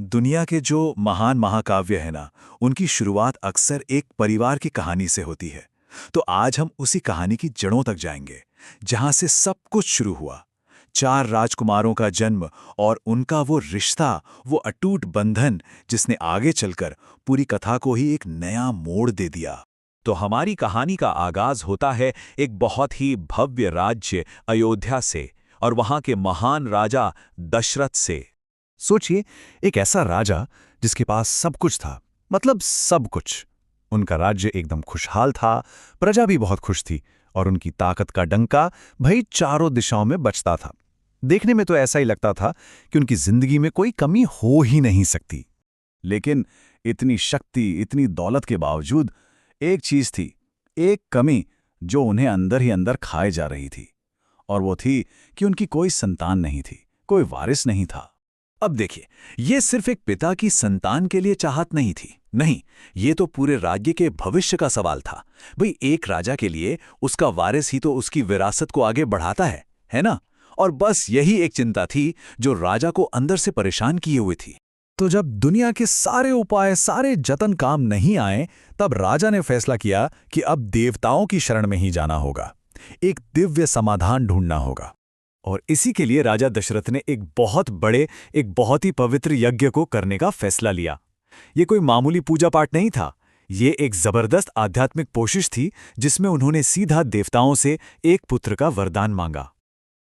दुनिया के जो महान महाकाव्य है ना, उनकी शुरुआत अक्सर एक परिवार की कहानी से होती है। तो आज हम उसी कहानी की जड़ों तक जाएंगे, जहां से सब कुछ शुरू हुआ। चार राजकुमारों का जन्म और उनका वो रिश्ता, वो अटूट बंधन जिसने आगे चलकर पूरी कथा को ही एक नया मोड़ दे दिया। तो हमारी कहानी का आगाज होता है एक बहुत ही भव्य राज्य अयोध्या से और वहां के महान राजा दशरथ से। सोचिए, एक ऐसा राजा जिसके पास सब कुछ था, मतलब सब कुछ। उनका राज्य एकदम खुशहाल था, प्रजा भी बहुत खुश थी और उनकी ताकत का डंका भाई चारों दिशाओं में बजता था। देखने में तो ऐसा ही लगता था कि उनकी जिंदगी में कोई कमी हो ही नहीं सकती। लेकिन इतनी शक्ति, इतनी दौलत के बावजूद एक चीज थी, एक कमी जो उन्हें अंदर ही अंदर खाए जा रही थी। और वो थी कि उनकी कोई संतान नहीं थी, कोई वारिस नहीं था। अब देखिए, ये सिर्फ एक पिता की संतान के लिए चाहत नहीं थी। नहीं, ये तो पूरे राज्य के भविष्य का सवाल था। भाई, एक राजा के लिए उसका वारिस ही तो उसकी विरासत को आगे बढ़ाता है ना? और बस यही एक चिंता थी जो राजा को अंदर से परेशान किए हुए थी। तो जब दुनिया के सारे उपाय, सारे जतन काम नहीं आए, तब राजा ने फैसला किया कि अब देवताओं की शरण में ही जाना होगा, एक दिव्य समाधान ढूंढना होगा। और इसी के लिए राजा दशरथ ने एक बहुत ही पवित्र यज्ञ को करने का फैसला लिया। ये कोई मामूली पूजा पाठ नहीं था, ये एक जबरदस्त आध्यात्मिक कोशिश थी जिसमें उन्होंने सीधा देवताओं से एक पुत्र का वरदान मांगा।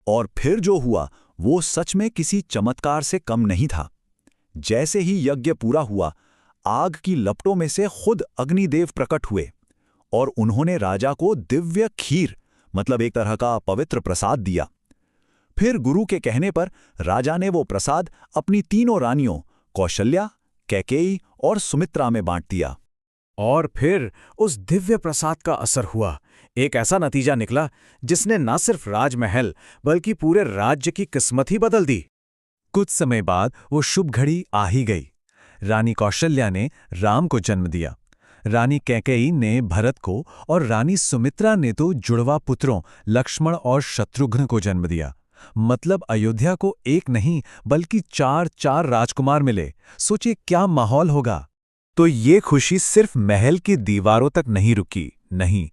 और फिर जो हुआ वो सच में किसी चमत्कार से कम नहीं था। जैसे ही यज्ञ पूरा हुआ, आग की लपटों में से खुद अग्निदेव प्रकट हुए और उन्होंने राजा को दिव्य खीर, मतलब एक तरह का पवित्र प्रसाद दिया। फिर गुरु के कहने पर राजा ने वो प्रसाद अपनी तीनों रानियों कौशल्या, कैकेयी और सुमित्रा में बांट दिया। और फिर उस दिव्य प्रसाद का असर हुआ। एक ऐसा नतीजा निकला जिसने न सिर्फ राजमहल बल्कि पूरे राज्य की किस्मत ही बदल दी। कुछ समय बाद वो शुभ घड़ी आ ही गई। रानी कौशल्या ने राम को जन्म दिया, रानी कैकेयी ने भरत को और रानी सुमित्रा ने तो जुड़वा पुत्रों लक्ष्मण और शत्रुघ्न को जन्म दिया। मतलब अयोध्या को एक नहीं बल्कि चार राजकुमार मिले। सोचिए क्या माहौल होगा। तो ये खुशी सिर्फ महल की दीवारों तक नहीं रुकी, नहीं,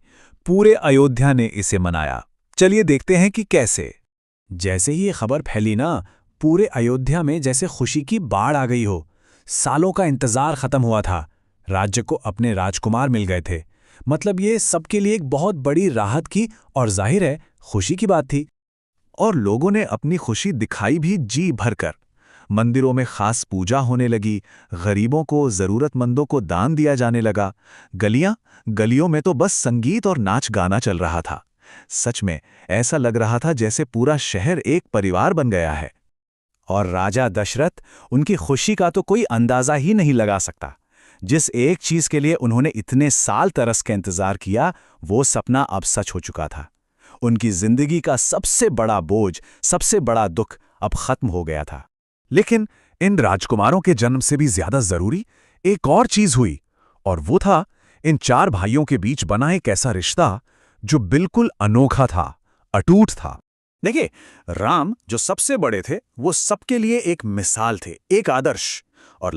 पूरे अयोध्या ने इसे मनाया। चलिए देखते हैं कि कैसे। जैसे ही ये खबर फैली ना, पूरे अयोध्या में जैसे खुशी की बाढ़ आ गई हो। सालों का इंतजार खत्म हुआ था, राज्य को अपने राजकुमार मिल गए थे। मतलब ये सबके लिए एक बहुत बड़ी राहत की और जाहिर है खुशी की बात थी। और लोगों ने अपनी खुशी दिखाई भी जी भरकर। मंदिरों में खास पूजा होने लगी, गरीबों को, जरूरतमंदों को दान दिया जाने लगा। गलियों में तो बस संगीत और नाच गाना चल रहा था। सच में ऐसा लग रहा था जैसे पूरा शहर एक परिवार बन गया है। और राजा दशरथ, उनकी खुशी का तो कोई अंदाजा ही नहीं लगा सकता। जिस एक चीज के लिए उन्होंने इतने साल तरस के इंतजार किया, वो सपना अब सच हो चुका था। उनकी जिंदगी का सबसे बड़ा बोझ, सबसे बड़ा दुख अब खत्म हो गया था। लेकिन इन राजकुमारों के जन्म से भी ज्यादा जरूरी एक और चीज हुई, और वो था इन चार भाइयों के बीच बना एक ऐसा रिश्ता जो बिल्कुल अनोखा था, अटूट था। देखिए, राम जो सबसे बड़े थे वो सबके लिए एक मिसाल थे, एक आदर्श। और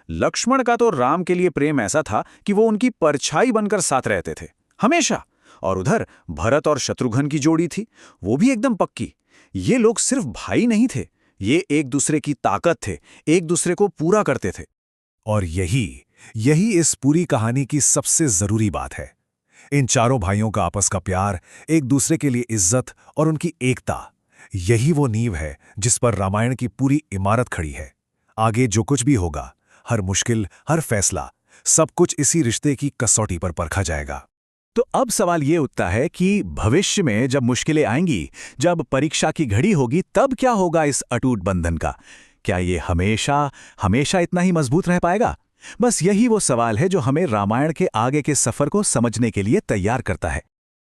लक्ष्मण का तो राम के लिए प्रेम ऐसा था कि वो उनकी परछाई बनकर साथ रहते थे हमेशा। और उधर भरत और शत्रुघ्न की जोड़ी थी, वो भी एकदम पक्की। ये लोग सिर्फ भाई नहीं थे, ये एक दूसरे की ताकत थे, एक दूसरे को पूरा करते थे। और यही इस पूरी कहानी की सबसे जरूरी बात है। इन चारों भाइयों का आपस का प्यार, एक दूसरे के लिए इज्जत और उनकी एकता, यही वो नींव है जिस पर रामायण की पूरी इमारत खड़ी है। आगे जो कुछ भी होगा, हर मुश्किल, हर फैसला, सब कुछ इसी रिश्ते की कसौटी पर परखा जाएगा। तो अब सवाल ये उठता है कि भविष्य में जब मुश्किलें आएंगी, जब परीक्षा की घड़ी होगी, तब क्या होगा इस अटूट बंधन का? क्या ये हमेशा इतना ही मजबूत रह पाएगा? बस यही वो सवाल है जो हमें रामायण के आगे के सफर को समझने के लिए तैयार करता है।